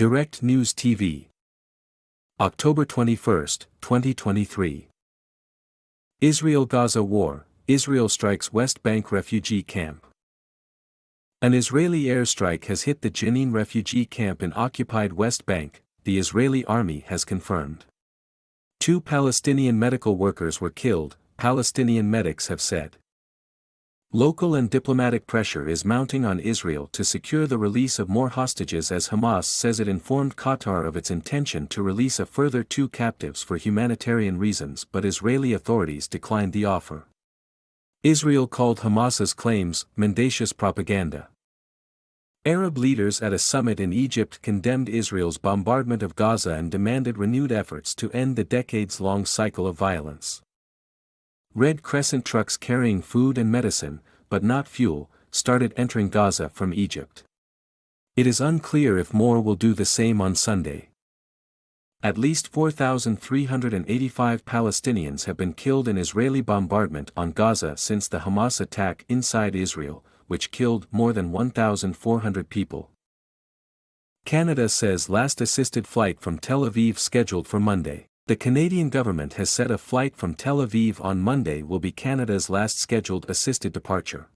Direct News TV. October 21, 2023. Israel-Gaza War, Israel strikes West Bank refugee camp. An Israeli airstrike has hit the Jenin refugee camp in occupied West Bank, the Israeli army has confirmed. 2 Palestinian medical workers were killed, Palestinian medics have said. Local and diplomatic pressure is mounting on Israel to secure the release of more hostages as Hamas says it informed Qatar of its intention to release a further 2 captives for humanitarian reasons, but Israeli authorities declined the offer. Israel called Hamas's claims mendacious propaganda. Arab leaders at a summit in Egypt condemned Israel's bombardment of Gaza and demanded renewed efforts to end the decades-long cycle of violence. Red Crescent trucks carrying food and medicine, but not fuel, started entering Gaza from Egypt. It is unclear if more will do the same on Sunday. At least 4,385 Palestinians have been killed in Israeli bombardment on Gaza since the Hamas attack inside Israel, which killed more than 1,400 people. Canada says last assisted flight from Tel Aviv scheduled for Monday. The Canadian government has said a flight from Tel Aviv on Monday will be Canada's last scheduled assisted departure.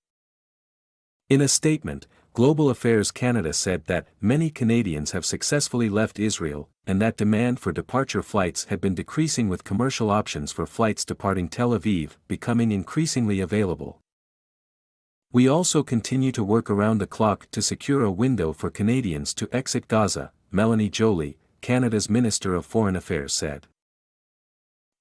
In a statement, Global Affairs Canada said that many Canadians have successfully left Israel, and that demand for departure flights had been decreasing with commercial options for flights departing Tel Aviv becoming increasingly available. We also continue to work around the clock to secure a window for Canadians to exit Gaza, Melanie Joly, Canada's Minister of Foreign Affairs said.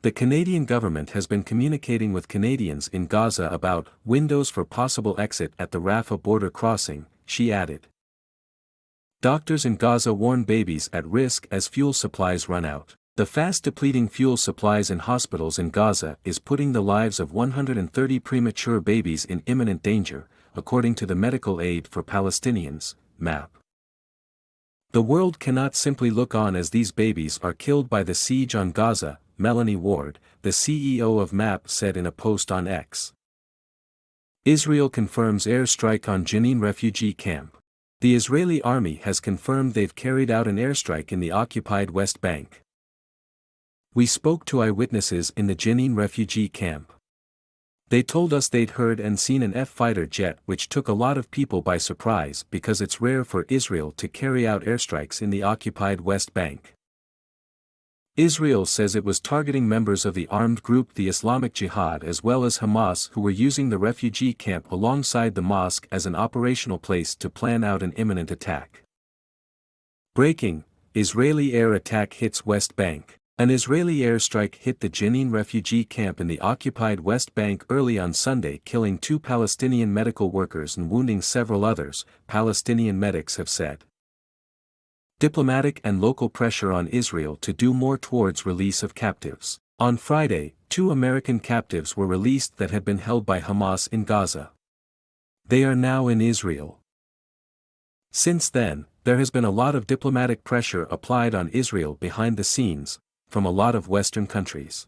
The Canadian government has been communicating with Canadians in Gaza about windows for possible exit at the Rafah border crossing, she added. Doctors in Gaza warn babies at risk as fuel supplies run out. The fast-depleting fuel supplies in hospitals in Gaza is putting the lives of 130 premature babies in imminent danger, according to the Medical Aid for Palestinians, MAP. The world cannot simply look on as these babies are killed by the siege on Gaza, Melanie Ward, the CEO of MAP said in a post on X. Israel confirms airstrike on Jenin refugee camp. The Israeli army has confirmed they've carried out an airstrike in the occupied West Bank. We spoke to eyewitnesses in the Jenin refugee camp. They told us they'd heard and seen an F-fighter jet, which took a lot of people by surprise because it's rare for Israel to carry out airstrikes in the occupied West Bank. Israel says it was targeting members of the armed group the Islamic Jihad as well as Hamas who were using the refugee camp alongside the mosque as an operational place to plan out an imminent attack. Breaking: Israeli air attack hits West Bank. An Israeli airstrike hit the Jenin refugee camp in the occupied West Bank early on Sunday, killing 2 Palestinian medical workers and wounding several others, Palestinian medics have said. Diplomatic and local pressure on Israel to do more towards release of captives. On Friday, 2 American captives were released that had been held by Hamas in Gaza. They are now in Israel. Since then, there has been a lot of diplomatic pressure applied on Israel behind the scenes, from a lot of Western countries.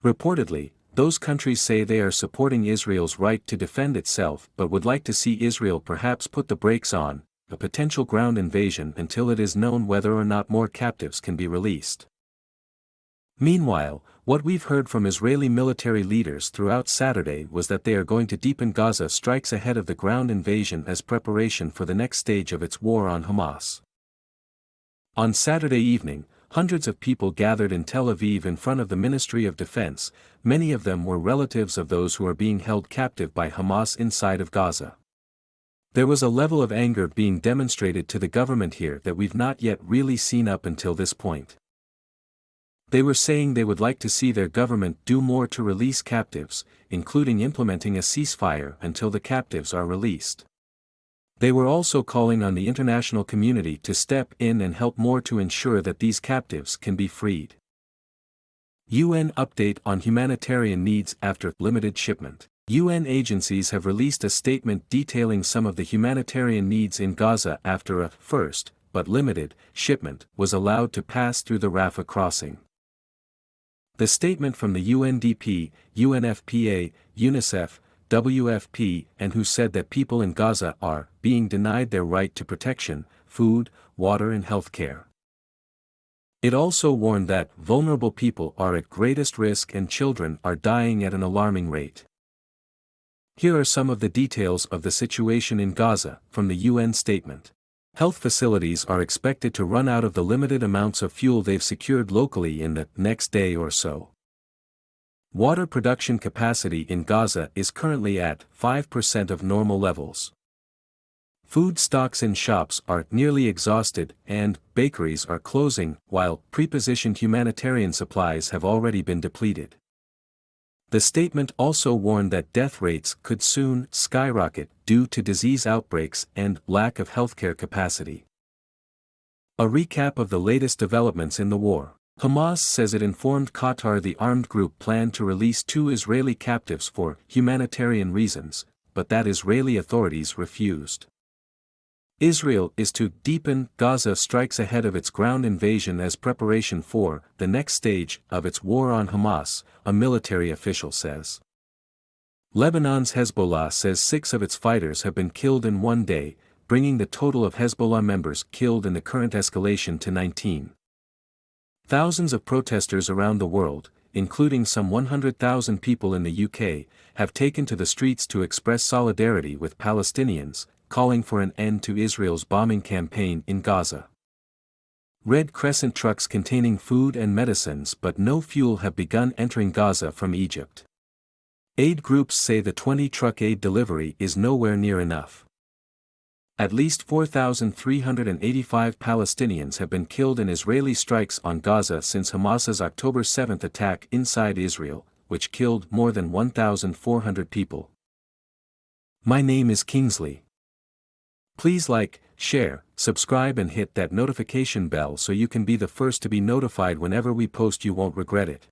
Reportedly, those countries say they are supporting Israel's right to defend itself but would like to see Israel perhaps put the brakes on a potential ground invasion until it is known whether or not more captives can be released. Meanwhile, what we've heard from Israeli military leaders throughout Saturday was that they are going to deepen Gaza strikes ahead of the ground invasion as preparation for the next stage of its war on Hamas. On Saturday evening, hundreds of people gathered in Tel Aviv in front of the Ministry of Defense, many of them were relatives of those who are being held captive by Hamas inside of Gaza. There was a level of anger being demonstrated to the government here that we've not yet really seen up until this point. They were saying they would like to see their government do more to release captives, including implementing a ceasefire until the captives are released. They were also calling on the international community to step in and help more to ensure that these captives can be freed. UN update on humanitarian needs after limited shipment. UN agencies have released a statement detailing some of the humanitarian needs in Gaza after a first, but limited, shipment was allowed to pass through the Rafah crossing. The statement from the UNDP, UNFPA, UNICEF, WFP and WHO said that people in Gaza are being denied their right to protection, food, water and healthcare. It also warned that vulnerable people are at greatest risk and children are dying at an alarming rate. Here are some of the details of the situation in Gaza, from the UN statement. Health facilities are expected to run out of the limited amounts of fuel they've secured locally in the next day or so. Water production capacity in Gaza is currently at 5% of normal levels. Food stocks in shops are nearly exhausted and bakeries are closing, while prepositioned humanitarian supplies have already been depleted. The statement also warned that death rates could soon skyrocket due to disease outbreaks and lack of healthcare capacity. A recap of the latest developments in the war. Hamas says it informed Qatar the armed group planned to release 2 Israeli captives for humanitarian reasons, but that Israeli authorities refused. Israel is to deepen Gaza strikes ahead of its ground invasion as preparation for the next stage of its war on Hamas, a military official says. Lebanon's Hezbollah says 6 of its fighters have been killed in one day, bringing the total of Hezbollah members killed in the current escalation to 19. Thousands of protesters around the world, including some 100,000 people in the UK, have taken to the streets to express solidarity with Palestinians, calling for an end to Israel's bombing campaign in Gaza. Red Crescent trucks containing food and medicines but no fuel have begun entering Gaza from Egypt. Aid groups say the 20-truck aid delivery is nowhere near enough. At least 4,385 Palestinians have been killed in Israeli strikes on Gaza since Hamas's October 7 attack inside Israel, which killed more than 1,400 people. My name is Kingsley. Please like, share, subscribe and hit that notification bell so you can be the first to be notified whenever we post. You won't regret it.